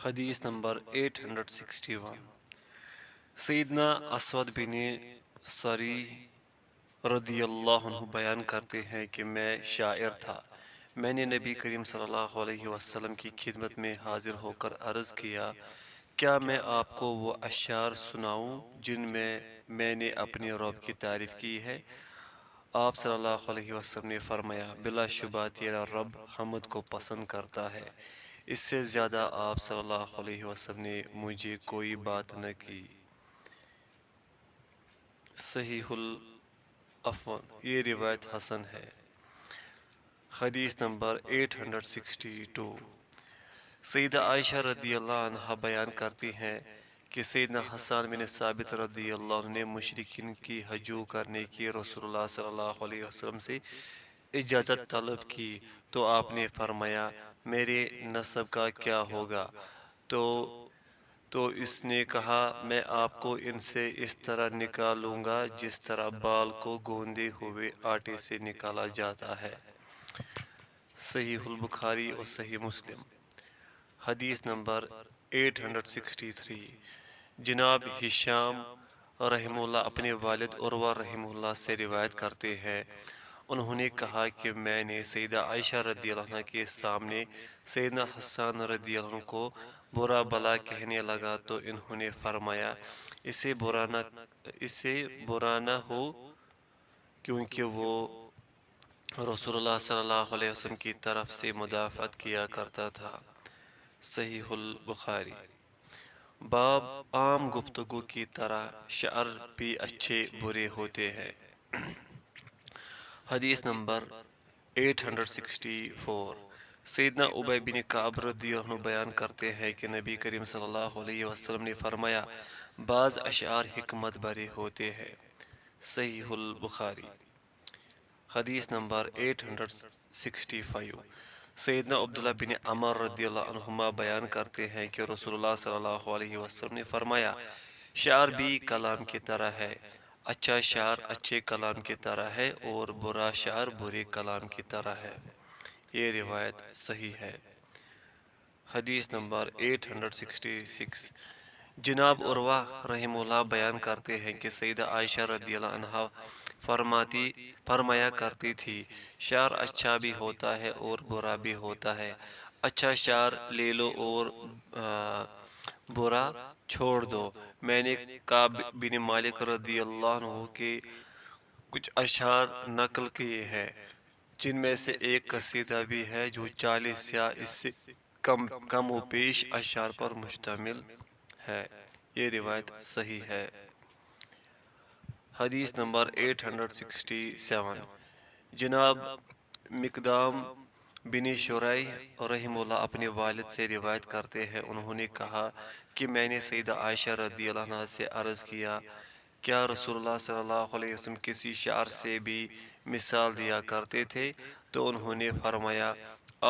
حدیث نمبر 861۔ سیدنا اسود بن سری رضی اللہ عنہ بیان کرتے ہیں کہ میں شاعر تھا۔ میں نے نبی کریم صلی اللہ علیہ وسلم کی خدمت میں حاضر ہو کر عرض کیا، کیا میں آپ کو وہ اشعار سناؤں جن میں نے اپنے رب کی تعریف کی ہے؟ آپ صلی اللہ علیہ وسلم نے فرمایا، بلا شبہ تیرا رب حمد کو پسند کرتا ہے، اس سے زیادہ آپ صلی اللہ علیہ وسلم نے مجھے کوئی بات نہ کی۔ صحیح الافون، یہ روایت حسن ہے۔ حدیث نمبر 862۔ سیدہ عائشہ رضی اللہ عنہ بیان کرتی ہیں کہ سیدنا حسان بن ثابت رضی اللہ عنہ نے مشرکین کی ہجو کرنے کی رسول اللہ صلی اللہ علیہ وسلم سے اجازت طلب کی تو آپ نے فرمایا، میرے نسب کا کیا ہوگا؟ تو اس نے کہا، میں آپ کو ان سے اس طرح نکالوں گا جس طرح بال کو گوندے ہوئے آٹے سے نکالا جاتا ہے۔ صحیح البخاری اور صحیح مسلم۔ حدیث نمبر 863۔ جناب ہشام رحمہ اللہ اپنے والد عروہ رحمہ اللہ سے روایت کرتے ہیں، انہوں نے کہا کہ میں نے سیدہ عائشہ رضی اللہ عنہ کے سامنے سیدنا حسان رضی اللہ عنہ کو برا بلا کہنے لگا تو انہوں نے فرمایا، اسے برا نہ ہو، کیونکہ وہ رسول اللہ صلی اللہ علیہ وسلم کی طرف سے مدافعت کیا کرتا تھا۔ صحیح البخاری۔ باب عام گفتگو کی طرح شعر بھی اچھے برے ہوتے ہیں۔ حدیث نمبر 864۔ سیدنا ابی بن کعب رضی اللہ عنہ بیان کرتے ہیں کہ نبی کریم صلی اللہ علیہ وسلم نے فرمایا، بعض اشعار حکمت بھرے ہوتے ہیں۔ صحیح البخاری۔ حدیث نمبر 865۔ سیدنا عبداللہ بن عمر رضی اللہ عنہما بیان کرتے ہیں کہ رسول اللہ صلی اللہ علیہ وسلم نے فرمایا، شعر بھی کلام کی طرح ہے، اچھا شعر اچھے کلام کی طرح ہے اور برا شعر برے کلام کی طرح ہے۔ یہ روایت صحیح ہے۔ حدیث نمبر 866۔ جناب عروہ رحمہ اللہ بیان کرتے ہیں کہ سیدہ عائشہ رضی اللہ عنہا فرمایا کرتی تھی، شعر اچھا بھی ہوتا ہے اور برا بھی ہوتا ہے، اچھا شعر لے لو اور برا چھوڑ دو۔ میں نے کعب بن مالک رضی اللہ عنہ کے کچھ اشعار نقل کیے ہیں، جن میں سے ایک قصیدہ بھی ہے جو 40 یا اس سے کم و بیش اشعار پر مشتمل ہے۔ یہ روایت صحیح ہے۔ حدیث نمبر 867۔ جناب مقدام بن شریح رحمہ اللہ اپنے والد سے روایت کرتے ہیں، انہوں نے کہا کہ میں نے سیدہ عائشہ رضی اللہ عنہا سے عرض کیا، کیا رسول اللہ صلی اللہ علیہ وسلم کسی شعر سے بھی مثال دیا کرتے تھے؟ تو انہوں نے فرمایا،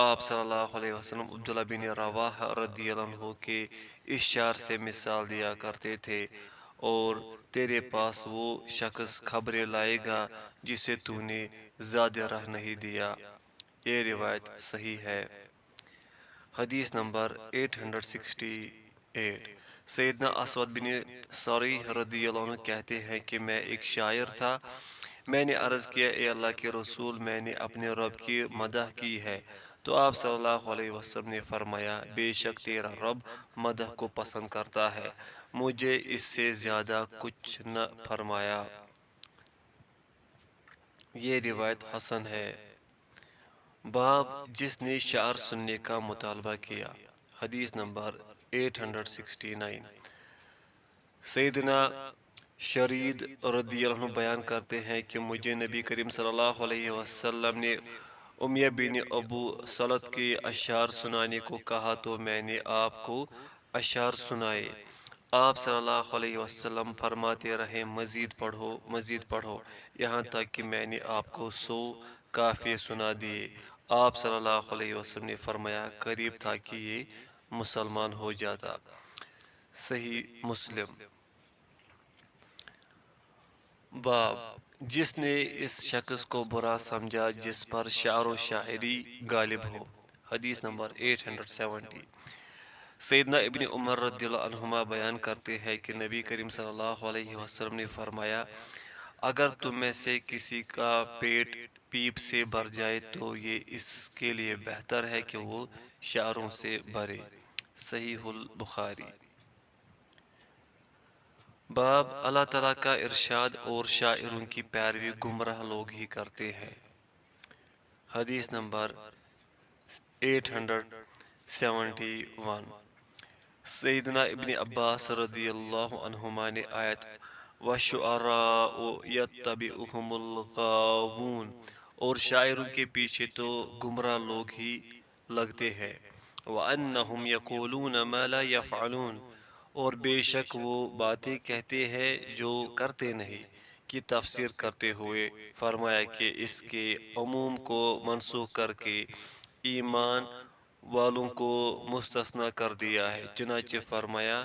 آپ صلی اللہ علیہ وسلم عبداللہ بن رواحہ رضی اللہ عنہ کے اس شعر سے مثال دیا کرتے تھے، اور تیرے پاس وہ شخص خبریں لائے گا جسے تو نے زیادہ راہ نہیں دیا۔ یہ روایت صحیح ہے۔ حدیث نمبر 868۔ سیدنا اسود بن سری رضی اللہ عنہ کہتے ہیں کہ میں ایک شاعر تھا، میں نے عرض کیا، اے اللہ کے رسول، میں نے اپنے رب کی مدح کی ہے تو آپ صلی اللہ علیہ وسلم نے فرمایا، بے شک تیرا رب مدح کو پسند کرتا ہے، مجھے اس سے زیادہ کچھ نہ فرمایا۔ یہ روایت حسن ہے۔ باب جس نے شعر سننے کا مطالبہ کیا۔ حدیث نمبر 869۔ سیدنا شرید رضی اللہ عنہ بیان کرتے ہیں کہ مجھے نبی کریم صلی اللہ علیہ وسلم نے امیہ بن ابو سلط کے اشعار سنانے کو کہا تو میں نے آپ کو اشعار سنائے۔ آپ صلی اللہ علیہ وسلم فرماتے رہے، مزید پڑھو، مزید پڑھو، یہاں تک کہ میں نے آپ کو 100 قافیے سنا دیے۔ آپ صلی اللہ علیہ وسلم نے فرمایا، قریب تھا کہ یہ مسلمان ہو جاتا۔ صحیح مسلم۔ باب جس نے اس شخص کو برا سمجھا جس پر شعر و شاعری غالب ہو۔ حدیث نمبر 870۔ سیدنا ابن عمر رضی اللہ عنہما بیان کرتے ہیں کہ نبی کریم صلی اللہ علیہ وسلم نے فرمایا، اگر تم میں سے کسی کا پیٹ پیپ سے بھر جائے تو یہ اس کے لیے بہتر ہے کہ وہ شعروں سے بھرے۔ صحیح البخاری۔ باب اللہ تعالیٰ کا ارشاد اور شاعروں کی پیروی گمراہ لوگ ہی کرتے ہیں۔ حدیث نمبر 871۔ سیدنا ابن عباس رضی اللہ عنہما نے آیت وَالشُّعَرَاءُ يَتَّبِعُهُمُ الْغَاوُونَ اور شاعروں کے پیچھے تو گمراہ لوگ ہی لگتے ہیں، وَأَنَّهُمْ يَقُولُونَ مَا لَا يَفْعَلُونَ اور بے شک وہ باتیں کہتے ہیں جو کرتے نہیں، کی تفسیر کرتے ہوئے فرمایا کہ اس کے عموم کو منسوخ کر کے ایمان والوں کو مستثنی کر دیا ہے۔ چنانچہ فرمایا،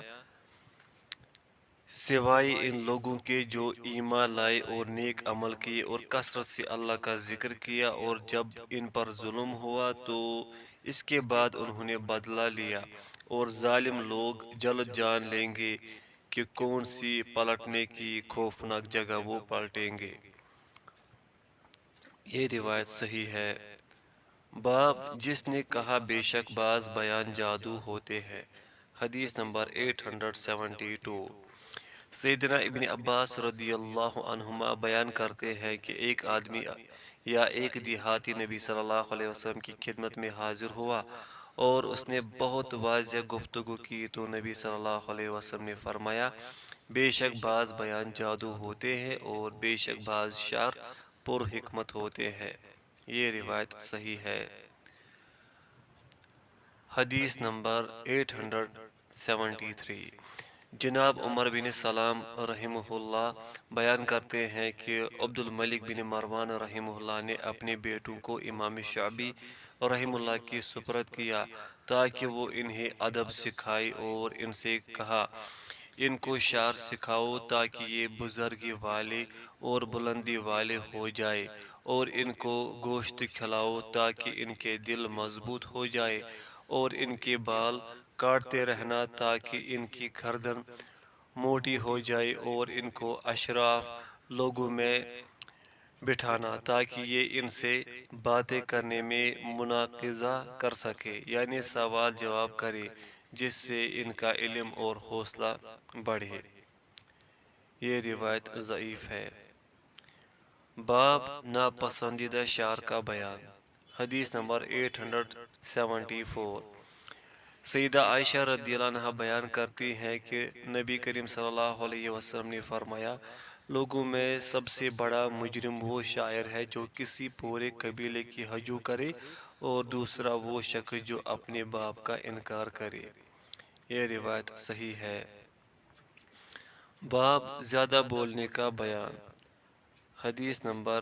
سوائے ان لوگوں کے جو ایمان لائے اور نیک عمل کیے اور کثرت سے اللہ کا ذکر کیا، اور جب ان پر ظلم ہوا تو اس کے بعد انہوں نے بدلہ لیا، اور ظالم لوگ جلد جان لیں گے کہ کون سی پلٹنے کی خوفناک جگہ وہ پلٹیں گے۔ یہ روایت صحیح ہے۔ باب جس نے کہا بے شک بعض بیان جادو ہوتے ہیں۔ حدیث نمبر 872۔ سیدنا ابن عباس رضی اللہ عنہما بیان کرتے ہیں کہ ایک آدمی یا ایک دیہاتی نبی صلی اللہ علیہ وسلم کی خدمت میں حاضر ہوا اور اس نے بہت واضح گفتگو کی تو نبی صلی اللہ علیہ وسلم نے فرمایا، بے شک بعض بیان جادو ہوتے ہیں اور بے شک بعض شعر پر حکمت ہوتے ہیں۔ یہ روایت صحیح ہے۔ حدیث نمبر 873۔ جناب عمر بن سلام رحمہ اللہ بیان کرتے ہیں کہ عبد الملک بن مروان رحمہ اللہ نے اپنے بیٹوں کو امام شعبی رحمہ اللہ کی سپرد کیا تاکہ وہ انہیں ادب سکھائے، اور ان سے کہا، ان کو شعر سکھاؤ تاکہ یہ بزرگی والے اور بلندی والے ہو جائے، اور ان کو گوشت کھلاؤ تاکہ ان کے دل مضبوط ہو جائے، اور ان کے بال کاٹتے رہنا تاکہ ان کی گردن موٹی ہو جائے، اور ان کو اشراف لوگوں میں بٹھانا تاکہ یہ ان سے باتیں کرنے میں مناقضہ کر سکے، یعنی سوال جواب کرے، جس سے ان کا علم اور حوصلہ بڑھے۔ یہ روایت ضعیف ہے۔ باب ناپسندیدہ شعر کا بیان۔ حدیث نمبر 874۔ سیدہ عائشہ رضی اللہ عنہا بیان کرتی ہیں کہ نبی کریم صلی اللہ علیہ وسلم نے فرمایا، لوگوں میں سب سے بڑا مجرم وہ شاعر ہے جو کسی پورے قبیلے کی ہجو کرے، اور دوسرا وہ شخص جو اپنے باپ کا انکار کرے۔ یہ روایت صحیح ہے۔ باب زیادہ بولنے کا بیان۔ حدیث نمبر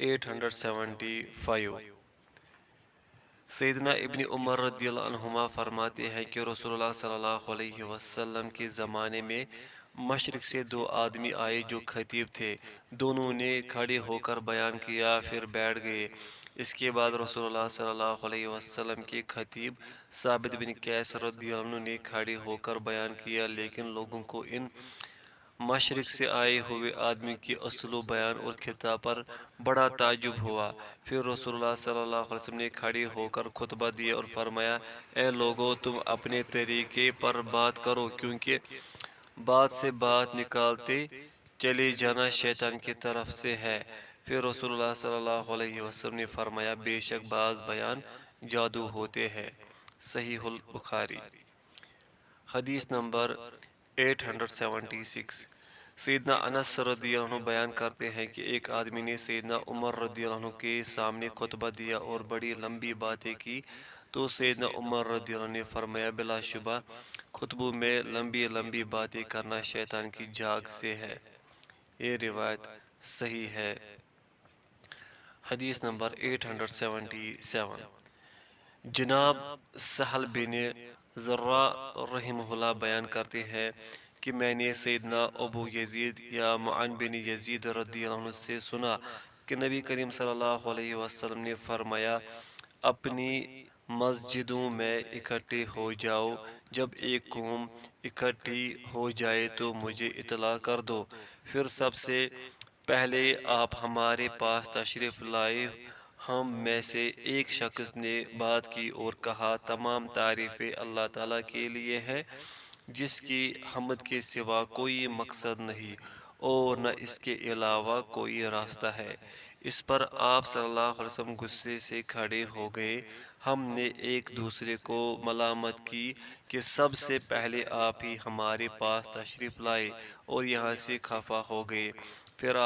875۔ سیدنا ابن عمر رضی اللہ عنہما فرماتے ہیں کہ رسول اللہ صلی اللہ علیہ وسلم کے زمانے میں مشرق سے دو آدمی آئے جو خطیب تھے، دونوں نے کھڑے ہو کر بیان کیا پھر بیٹھ گئے۔ اس کے بعد رسول اللہ صلی اللہ علیہ وسلم کے خطیب ثابت بن قیس رضی اللہ عنہ نے کھڑے ہو کر بیان کیا، لیکن لوگوں کو ان مشرق سے آئے ہوئے آدمی کی اسلوب بیان اور خطاب پر بڑا تعجب ہوا۔ پھر رسول اللہ صلی اللہ علیہ وسلم نے کھڑے ہو کر خطبہ دیا اور فرمایا، اے لوگو، تم اپنے طریقے پر بات کرو، کیونکہ بات سے بات نکالتے چلے جانا شیطان کی طرف سے ہے۔ پھر رسول اللہ صلی اللہ علیہ وسلم نے فرمایا، بے شک بعض بیان جادو ہوتے ہیں۔ صحیح البخاری۔ حدیث نمبر 876۔ سیدنا انس رضی اللہ عنہ بیان کرتے ہیں کہ ایک آدمی نے سیدنا عمر رضی اللہ عنہ کے سامنے خطبہ دیا اور بڑی لمبی باتیں کی، تو سیدنا عمر رضی اللہ عنہ نے فرمایا، بلا شبہ خطبوں میں لمبی لمبی باتیں کرنا شیطان کی جھاگ سے ہے۔ یہ روایت صحیح ہے۔ حدیث نمبر 877۔ جناب سہل بن زرع رحمہ اللہ بیان کرتے ہیں کہ میں نے سیدنا ابو یزید یا معن بن یزید رضی اللہ عنہ سے سنا کہ نبی کریم صلی اللہ علیہ وسلم نے فرمایا، اپنی مسجدوں میں اکٹھے ہو جاؤ، جب ایک قوم اکٹھی ہو جائے تو مجھے اطلاع کر دو، پھر سب سے پہلے آپ ہمارے پاس تشریف لائے۔ ہم میں سے ایک شخص نے بات کی اور کہا، تمام تعریفیں اللہ تعالیٰ کے لیے ہیں، جس کی حمد کے سوا کوئی مقصد نہیں اور نہ اس کے علاوہ کوئی راستہ ہے۔ اس پر آپ صلی اللہ علیہ وسلم غصے سے کھڑے ہو گئے۔ ہم نے ایک دوسرے کو ملامت کی کہ سب سے پہلے آپ ہی ہمارے پاس تشریف لائے اور یہاں سے خفا ہو گئے۔ پھر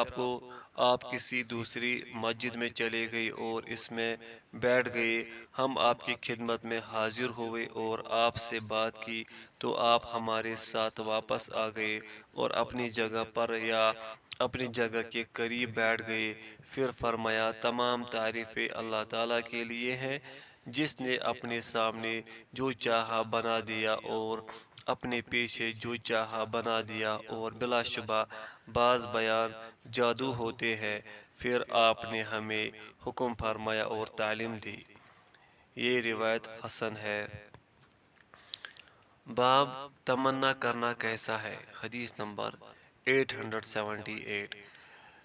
آپ کسی دوسری مسجد میں چلے گئے اور اس میں بیٹھ گئے۔ ہم آپ کی خدمت میں حاضر ہوئے اور آپ سے بات کی تو آپ ہمارے ساتھ واپس آ گئے اور اپنی جگہ پر یا اپنی جگہ کے قریب بیٹھ گئے۔ پھر فرمایا، تمام تعریفیں اللہ تعالیٰ کے لیے ہیں، جس نے اپنے سامنے جو چاہا بنا دیا اور اپنے پیچھے جو چاہا بنا دیا، اور بلا شبہ بعض بیان جادو ہوتے ہیں۔ پھر آپ نے ہمیں حکم فرمایا اور تعلیم دی۔ یہ روایت حسن ہے۔ باب تمنا کرنا کیسا ہے؟ حدیث نمبر 878۔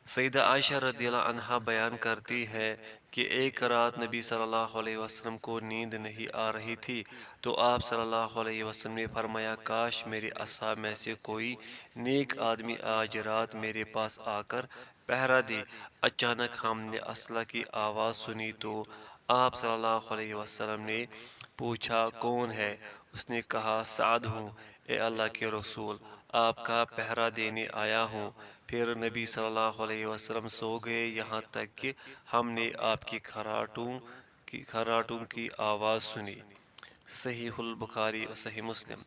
سیدہ عائشہ رضی اللہ عنہا بیان کرتی ہے کہ ایک رات نبی صلی اللہ علیہ وسلم کو نیند نہیں آ رہی تھی تو آپ صلی اللہ علیہ وسلم نے فرمایا، کاش میرے اصحاب میں سے کوئی نیک آدمی آج رات میرے پاس آ کر پہرا دے۔ اچانک ہم نے اسلحہ کی آواز سنی تو آپ صلی اللہ علیہ وسلم نے پوچھا، کون ہے؟ اس نے کہا، سعد ہوں، اے اللہ کے رسول، آپ کا پہرا دینے آیا ہوں۔ پھر نبی صلی اللہ علیہ وسلم سو گئے یہاں تک کہ ہم نے آپ کی خراٹوں کی آواز سنی۔ صحیح البخاری اور صحیح مسلم۔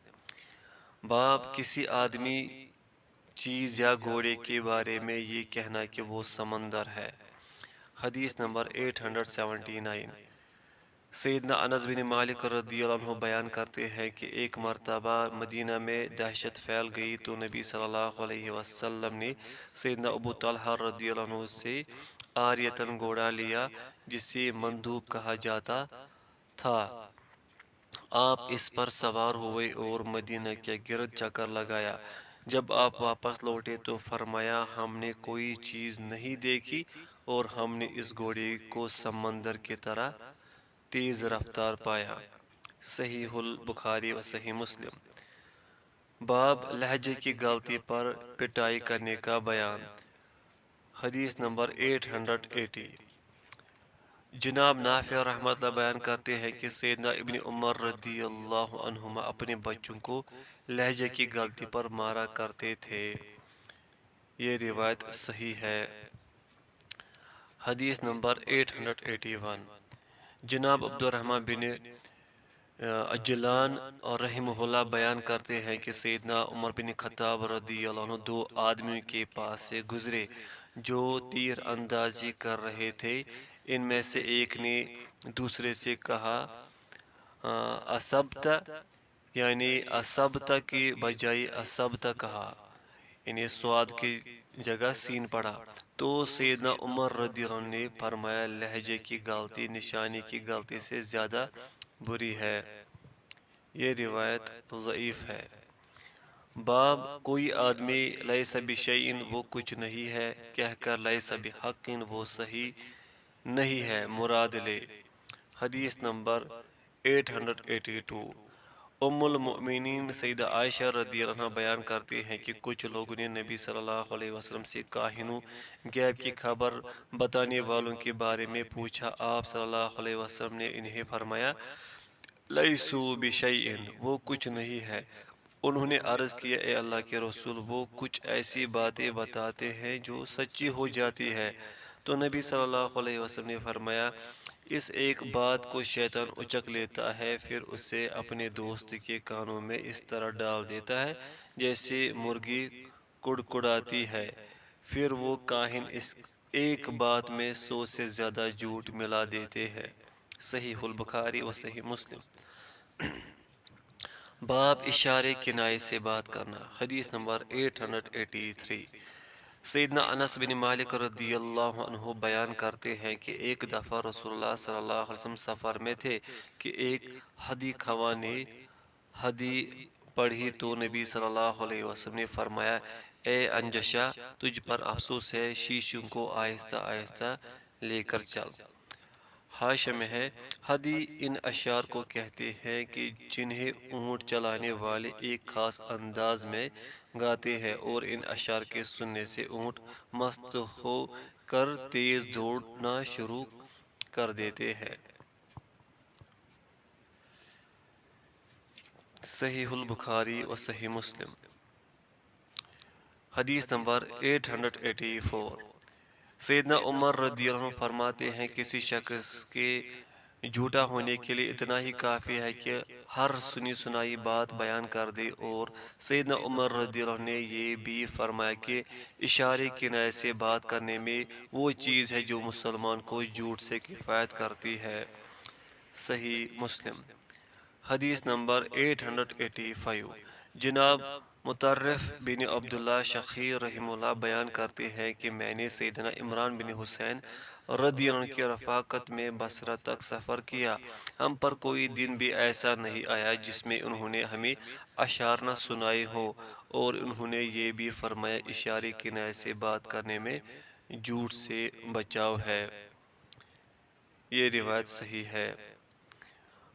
باب کسی آدمی، چیز یا گھوڑے کے بارے میں یہ کہنا کہ وہ سمندر ہے۔ حدیث نمبر 879۔ سیدنا انس بن مالک رضی اللہ عنہ بیان کرتے ہیں کہ ایک مرتبہ مدینہ میں دہشت پھیل گئی تو نبی صلی اللہ علیہ وسلم نے سیدنا ابو طلحہ رضی اللہ عنہ سے عاریتاً گھوڑا لیا جسے مندوب کہا جاتا تھا۔ آپ اس پر سوار ہوئے اور مدینہ کے گرد چکر لگایا۔ جب آپ واپس لوٹے تو فرمایا، ہم نے کوئی چیز نہیں دیکھی اور ہم نے اس گھوڑے کو سمندر کی طرح تیز رفتار پایا۔ صحیح البخاری و صحیح مسلم۔ باب لہجے کی غلطی پر پٹائی کرنے کا بیان۔ حدیث نمبر 880۔ جناب نافع رحمۃ اللہ بیان کرتے ہیں کہ سیدنا ابن عمر رضی اللہ عنہما اپنے بچوں کو لہجے کی غلطی پر مارا کرتے تھے۔ یہ روایت صحیح ہے۔ حدیث نمبر 881۔ جناب عبد الرحمن بن عجلان اور رحمہ اللہ بیان کرتے ہیں کہ سیدنا عمر بن خطاب رضی اللہ عنہ دو آدمیوں کے پاس سے گزرے جو تیر اندازی کر رہے تھے۔ ان میں سے ایک نے دوسرے سے کہا، اسبت، یعنی اسبت کی بجائے اسبت کہا، یعنی سواد کی جگہ سین پڑا۔ تو سیدنا عمر رضی اللہ عنہ نے فرمایا، لہجے کی غلطی نشانی کی غلطی سے زیادہ بری ہے۔ یہ روایت ضعیف ہے۔ باب کوئی آدمی لیس بشیء وہ کچھ نہیں ہے کہہ کر لیس بحق وہ صحیح نہیں ہے مراد لے۔ حدیث نمبر 882۔ ام المؤمنین سیدہ عائشہ رضی اللہ عنہ بیان کرتی ہیں کہ کچھ لوگوں نے نبی صلی اللہ علیہ وسلم سے کاہنوں، غیب کی خبر بتانے والوں کے بارے میں پوچھا۔ آپ صلی اللہ علیہ وسلم نے انہیں فرمایا، لیسوا بشیء وہ کچھ نہیں ہے۔ انہوں نے عرض کیا، اے اللہ کے رسول، وہ کچھ ایسی باتیں بتاتے ہیں جو سچی ہو جاتی ہے۔ تو نبی صلی اللہ علیہ وسلم نے فرمایا، اس ایک بات کو شیطان اچک لیتا ہے، پھر اسے اپنے دوست کے کانوں میں اس طرح ڈال دیتا ہے جیسے مرغی کڑکڑاتی ہے، پھر وہ کاہن اس ایک بات میں 100 سے زیادہ جھوٹ ملا دیتے ہیں۔ صحیح البخاری و صحیح مسلم۔ باب اشارے کنائے سے بات کرنا۔ حدیث نمبر 883۔ سیدنا انس بن مالک رضی اللہ عنہ بیان کرتے ہیں کہ ایک دفعہ رسول اللہ صلی اللہ علیہ وسلم سفر میں تھے کہ ایک حدی خواہ نے حدی پڑھی تو نبی صلی اللہ علیہ وسلم نے فرمایا، اے انجشا، تجھ پر افسوس ہے، شیشوں کو آہستہ آہستہ لے کر چل۔ حاشیہ میں ہے، حدی ان اشعار کو کہتے ہیں کہ جنہیں اونٹ چلانے والے ایک خاص انداز میں گاتے ہیں، اور ان اشعار کے سننے سے اونٹ مست ہو کر تیز دوڑنا شروع کر دیتے ہیں۔ صحیح البخاری و صحیح مسلم۔ حدیث نمبر 884۔ سیدنا عمر رضی اللہ عنہ فرماتے ہیں، کسی شخص کے جھوٹا ہونے کے لیے اتنا ہی کافی ہے کہ ہر سنی سنائی بات بیان کر دے، اور سیدنا عمر رضی اللہ عنہ نے یہ بھی فرمایا کہ اشارے کنایے سے بات کرنے میں وہ چیز ہے جو مسلمان کو جھوٹ سے کفایت کرتی ہے۔ صحیح مسلم۔ حدیث نمبر 885۔ جناب مطرف بن عبداللہ شخیر رحمہ اللہ بیان کرتے ہیں کہ میں نے سیدنا عمران بن حسین رضی اللہ عنہ کی رفاقت میں بصرہ تک سفر کیا۔ ہم پر کوئی دن بھی ایسا نہیں آیا جس میں انہوں نے ہمیں اشعار نہ سنائے ہو، اور انہوں نے یہ بھی فرمایا، اشارے کنایے سے بات کرنے میں جھوٹ سے بچاؤ ہے۔ یہ روایت صحیح ہے۔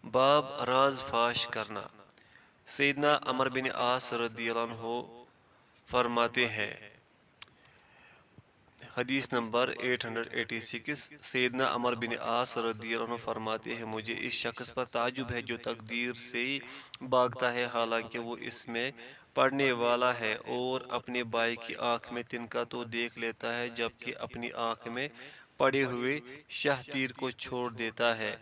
باب راز فاش کرنا۔ سیدنا عمر بن عاص رضی اللہ عنہ فرماتے ہیں، حدیث نمبر 886۔ سیدنا عمر بن عاص رضی اللہ عنہ فرماتے ہیں، مجھے اس شخص پر تعجب ہے جو تقدیر سے بھاگتا ہے حالانکہ وہ اس میں پڑھنے والا ہے، اور اپنے بھائی کی آنکھ میں تنکا تو دیکھ لیتا ہے جبکہ اپنی آنکھ میں پڑے ہوئے شہ تیر کو چھوڑ دیتا ہے،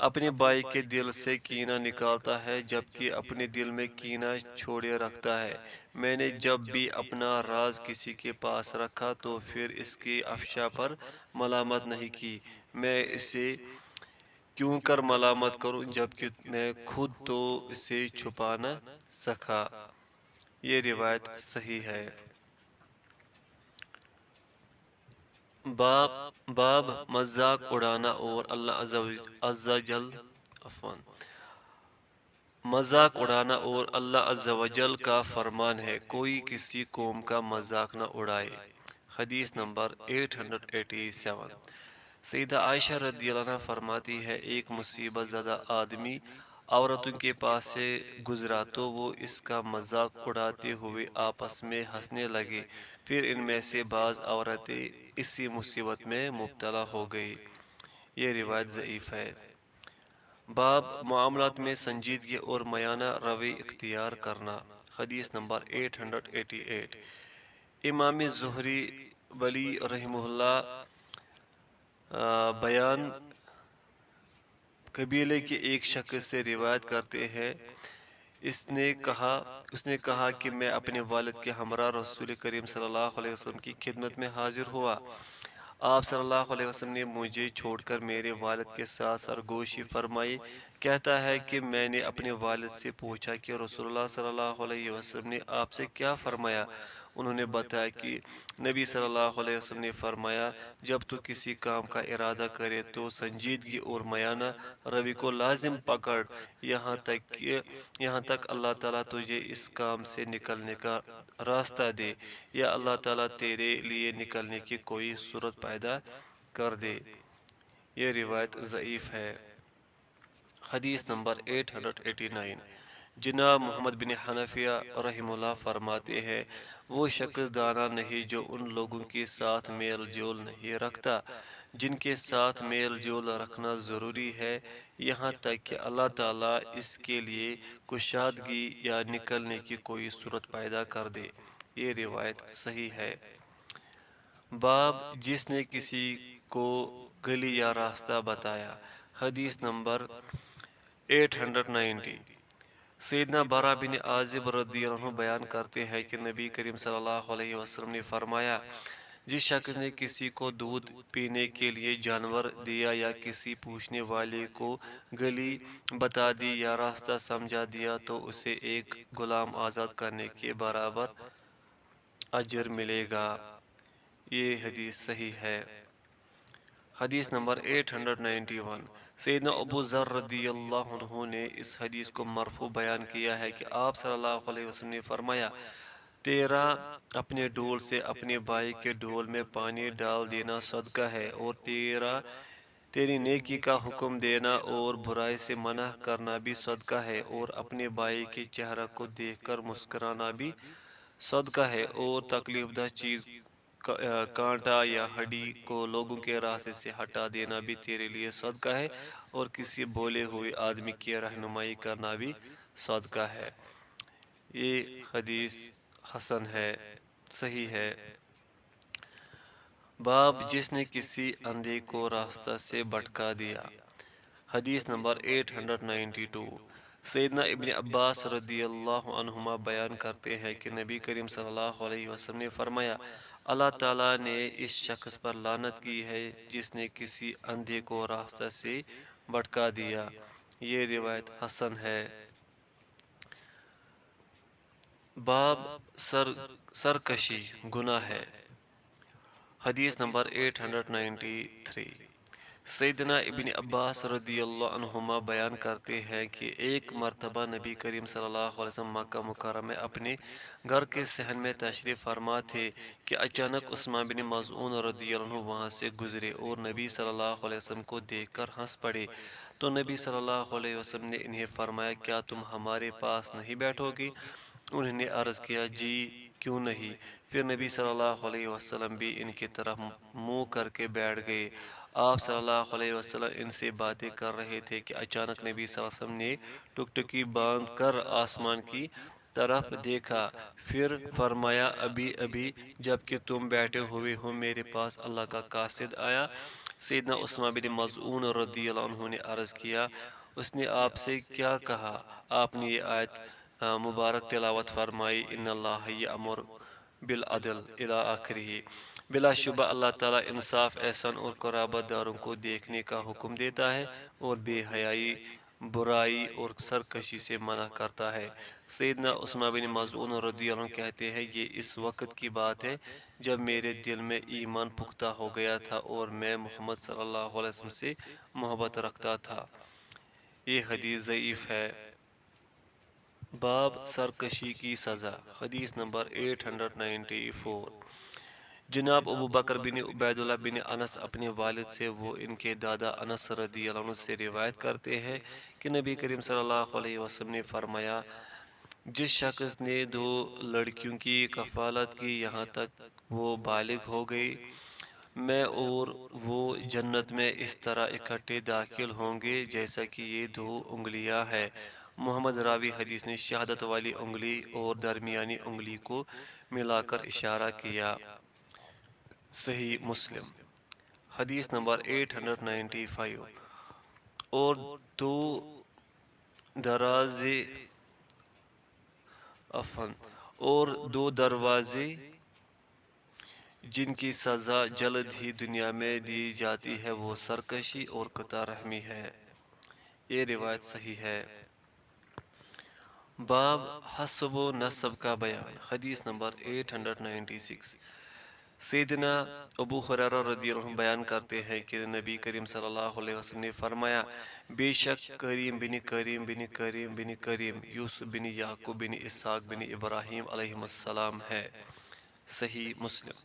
اپنے بھائی کے دل سے کینہ نکالتا ہے جبکہ اپنے دل میں کینہ چھوڑے رکھتا ہے۔ میں نے جب بھی اپنا راز کسی کے پاس رکھا تو پھر اس کی افشا پر ملامت نہیں کی، میں اسے کیوں کر ملامت کروں جبکہ میں خود تو اسے چھپا نہ سکا۔ یہ روایت صحیح ہے۔ باب مذاق اڑانا اور اللہ عز و جل مذاق اڑانا اور اللہ عز و جل کا فرمان ہے، کوئی کسی قوم کا مذاق نہ اڑائے۔ حدیث نمبر 887۔ سیدہ عائشہ رضی اللہ عنہ فرماتی ہے، ایک مصیبت زدہ آدمی عورتوں کے پاس سے گزرا تو وہ اس کا مذاق اڑاتے ہوئے آپس میں ہنسنے لگے، پھر ان میں سے بعض عورتیں اسی مصیبت میں مبتلا ہو گئی۔ یہ روایت ضعیف ہے۔ باب معاملات میں سنجیدگی اور میانہ روی اختیار کرنا۔ حدیث نمبر 888۔ امام زہری ولی رحمہ اللہ بیان قبیلے کے ایک شخص سے روایت کرتے ہیں، اس نے کہا کہ میں اپنے والد کے ہمراہ رسول کریم صلی اللہ علیہ وسلم کی خدمت میں حاضر ہوا۔ آپ صلی اللہ علیہ وسلم نے مجھے چھوڑ کر میرے والد کے ساتھ سرگوشی فرمائی۔ کہتا ہے کہ میں نے اپنے والد سے پوچھا کہ رسول اللہ صلی اللہ علیہ وسلم نے آپ سے کیا فرمایا؟ انہوں نے بتایا کہ نبی صلی اللہ علیہ وسلم نے فرمایا، جب تو کسی کام کا ارادہ کرے تو سنجیدگی اور میانہ روی کو لازم پکڑ، یہاں تک اللہ تعالیٰ تجھے اس کام سے نکلنے کا راستہ دے، یا اللہ تعالیٰ تیرے لیے نکلنے کی کوئی صورت پیدا کر دے۔ یہ روایت ضعیف ہے۔ حدیث نمبر 889۔ جناب محمد بن حنفیہ رحمہ اللہ فرماتے ہیں، وہ شخص دانا نہیں جو ان لوگوں کے ساتھ میل جول نہیں رکھتا جن کے ساتھ میل جول رکھنا ضروری ہے، یہاں تک کہ اللہ تعالیٰ اس کے لیے کشادگی یا نکلنے کی کوئی صورت پیدا کر دے۔ یہ روایت صحیح ہے۔ باب جس نے کسی کو گلی یا راستہ بتایا۔ حدیث نمبر 890۔ سیدنا برا بن عازب رضی اللہ عنہ بیان کرتے ہیں کہ نبی کریم صلی اللہ علیہ وسلم نے فرمایا، جس شخص نے کسی کو دودھ پینے کے لیے جانور دیا یا کسی پوچھنے والے کو گلی بتا دی یا راستہ سمجھا دیا تو اسے ایک غلام آزاد کرنے کے برابر اجر ملے گا۔ یہ حدیث صحیح ہے۔ حدیث نمبر 891، سیدنا ابو ذر رضی اللہ عنہ نے اس حدیث کو مرفوع بیان کیا ہے کہ آپ صلی اللہ علیہ وسلم نے فرمایا، تیرا اپنے ڈول سے اپنے بھائی کے ڈول میں پانی ڈال دینا صدقہ ہے، اور تیری نیکی کا حکم دینا اور برائی سے منع کرنا بھی صدقہ ہے، اور اپنے بھائی کے چہرہ کو دیکھ کر مسکرانا بھی صدقہ ہے، اور تکلیف دہ چیز کانٹا یا ہڈی کو لوگوں کے راستے سے ہٹا دینا بھی تیرے لیے صدقہ ہے، اور کسی بولے ہوئے آدمی کی رہنمائی کرنا بھی صدقہ ہے۔ یہ حدیث حسن ہے، صحیح ہے۔ باب جس نے کسی اندھے کو راستہ سے بھٹکا دیا۔ حدیث نمبر 892، سیدنا ابن عباس رضی اللہ عنہما بیان کرتے ہیں کہ نبی کریم صلی اللہ علیہ وسلم نے فرمایا، اللہ تعالیٰ نے اس شخص پر لعنت کی ہے جس نے کسی اندھے کو راستہ سے بھٹکا دیا۔ یہ روایت حسن ہے۔ باب سرکشی گناہ ہے۔ حدیث نمبر 893، سیدنا ابن عباس رضی اللہ عنہما بیان کرتے ہیں کہ ایک مرتبہ نبی کریم صلی اللہ علیہ وسلم مکہ مکرمہ میں اپنے گھر کے صحن میں تشریف فرما تھے کہ اچانک عثمان بن مظعون رضی اللہ عنہ وہاں سے گزرے اور نبی صلی اللہ علیہ وسلم کو دیکھ کر ہنس پڑے۔ تو نبی صلی اللہ علیہ وسلم نے انہیں فرمایا، کیا تم ہمارے پاس نہیں بیٹھو گے؟ انہوں نے عرض کیا، جی کیوں نہیں۔ پھر نبی صلی اللہ علیہ وسلم بھی ان کی طرف منہ کر کے بیٹھ گئے۔ آپ صلی اللہ علیہ وسلم ان سے باتیں کر رہے تھے کہ اچانک نبی صلی اللہ علیہ وسلم نے ٹکٹکی باندھ کر آسمان کی طرف دیکھا، پھر فرمایا، ابھی ابھی جب کہ تم بیٹھے ہوئے ہو میرے پاس اللہ کا قاصد آیا۔ سیدنا عثمان بن مظعون رضی اللہ عنہ نے عرض کیا، اس نے آپ سے کیا کہا؟ آپ نے یہ آیت مبارک تلاوت فرمائی، ان اللہ یامر بالعدل الی آخرہ۔ بلا شبہ اللہ تعالیٰ انصاف، احسان اور قرابت داروں کو دیکھنے کا حکم دیتا ہے اور بے حیائی، برائی اور سرکشی سے منع کرتا ہے۔ سیدنا عثمان بن مظعون رضی اللہ عنہ کہتے ہیں، یہ اس وقت کی بات ہے جب میرے دل میں ایمان پختہ ہو گیا تھا اور میں محمد صلی اللہ علیہ وسلم سے محبت رکھتا تھا۔ یہ حدیث ضعیف ہے۔ باب سرکشی کی سزا۔ حدیث نمبر 894، جناب ابو بکر بن عبید اللہ بن انس اپنے والد سے وہ ان کے دادا انس رضی اللہ عنہ سے روایت کرتے ہیں کہ نبی کریم صلی اللہ علیہ وسلم نے فرمایا، جس شخص نے 2 لڑکیوں کی کفالت کی یہاں تک وہ بالغ ہو گئی، میں اور وہ جنت میں اس طرح اکٹھے داخل ہوں گے جیسا کہ یہ 2 انگلیاں ہیں۔ محمد راوی حدیث نے شہادت والی انگلی اور درمیانی انگلی کو ملا کر اشارہ کیا۔ صحیح مسلم۔ حدیث نمبر 895، اور 2 دروازے جن کی سزا جلد ہی دنیا میں دی جاتی ہے وہ سرکشی اور قطع رحمی ہے۔ یہ روایت صحیح ہے۔ باب حسب و نسب کا بیان۔ حدیث نمبر 896، سیدنا ابو ہریرہ رضی اللہ عنہ بیان کرتے ہیں کہ نبی کریم صلی اللہ علیہ وسلم نے فرمایا، بے شک کریم بن کریم بن کریم بن کریم یوسف بن یعقوب بن اسحاق بن ابراہیم علیہ السلام ہے۔ صحیح مسلم۔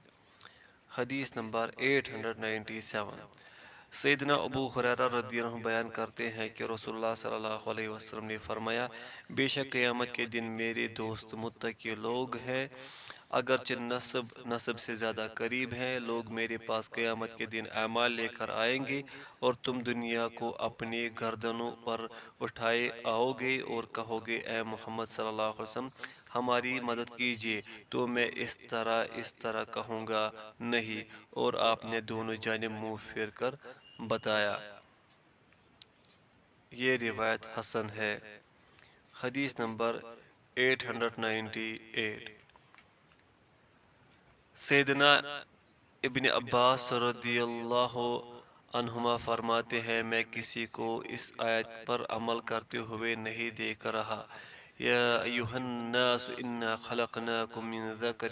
حدیث نمبر 897، سیدنا ابو ہریرہ رضی اللہ عنہ بیان کرتے ہیں کہ رسول اللہ صلی اللہ علیہ وسلم نے فرمایا، بے شک قیامت کے دن میرے دوست متقی لوگ ہیں، اگرچہ نسب سے زیادہ قریب ہیں۔ لوگ میرے پاس قیامت کے دن اعمال لے کر آئیں گے اور تم دنیا کو اپنے گردنوں پر اٹھائے آؤ گے اور کہو گے، اے محمد صلی اللہ علیہ وسلم ہماری مدد کیجیے، تو میں اس طرح کہوں گا، نہیں، اور آپ نے دونوں جانب منہ پھیر کر بتایا۔ یہ روایت حسن ہے۔ حدیث نمبر 898، سیدنا ابن عباس رضی اللہ عنہما فرماتے ہیں، میں کسی کو اس آیت پر عمل کرتے ہوئے نہیں دیکھ رہا، یا ایھا الناس انا خلقناکم من ذکر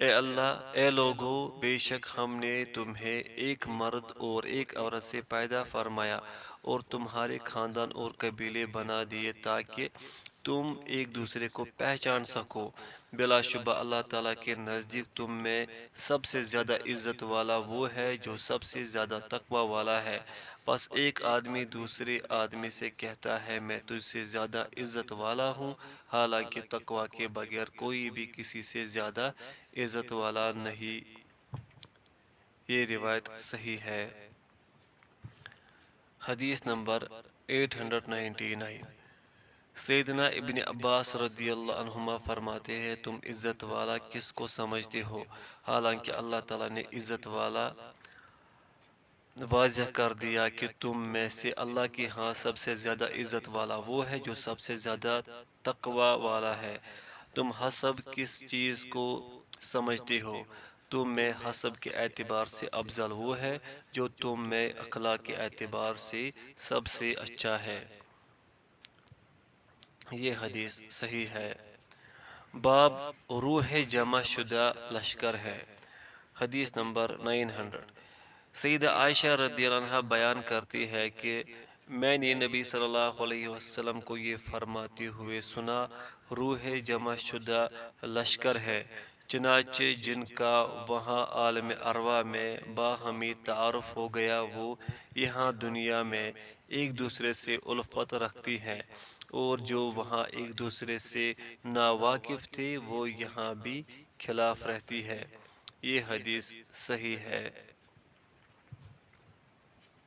اے اللہ، اے لوگو، بے شک ہم نے تمہیں ایک مرد اور ایک عورت سے پیدا فرمایا اور تمہارے خاندان اور قبیلے بنا دیے تاکہ تم ایک دوسرے کو پہچان سکو۔ بلا شبہ اللہ تعالیٰ کے نزدیک تم میں سب سے زیادہ عزت والا وہ ہے جو سب سے زیادہ تقوی والا ہے۔ بس ایک آدمی دوسرے آدمی سے کہتا ہے میں تجھ سے زیادہ عزت والا ہوں، حالانکہ تقوی کے بغیر کوئی بھی کسی سے زیادہ عزت والا نہیں۔ یہ روایت صحیح ہے۔ حدیث نمبر 899۔ سیدنا ابن عباس رضی اللہ عنہما فرماتے ہیں تم عزت والا کس کو سمجھتے ہو؟ حالانکہ اللہ تعالیٰ نے عزت والا واضح کر دیا کہ تم میں سے اللہ کے ہاں سب سے زیادہ عزت والا وہ ہے جو سب سے زیادہ تقوی والا ہے۔ تم حسب کس چیز کو سمجھتے ہو؟ تم میں حسب کے اعتبار سے افضل وہ ہے جو تم میں اخلاق کے اعتبار سے سب سے اچھا ہے۔ یہ حدیث صحیح ہے۔ باب روح جمع شدہ لشکر ہے۔ حدیث نمبر 900۔ سیدہ عائشہ رضی اللہ عنہ بیان کرتی ہے کہ میں نے نبی صلی اللہ علیہ وسلم کو یہ فرماتے ہوئے سنا، روح جمع شدہ لشکر ہے، چنانچہ جن کا وہاں عالم ارواح میں باہمی تعارف ہو گیا وہ یہاں دنیا میں ایک دوسرے سے الفت رکھتی ہیں، اور جو وہاں ایک دوسرے سے ناواقف تھے وہ یہاں بھی خلاف رہتی ہے۔ یہ حدیث صحیح ہے۔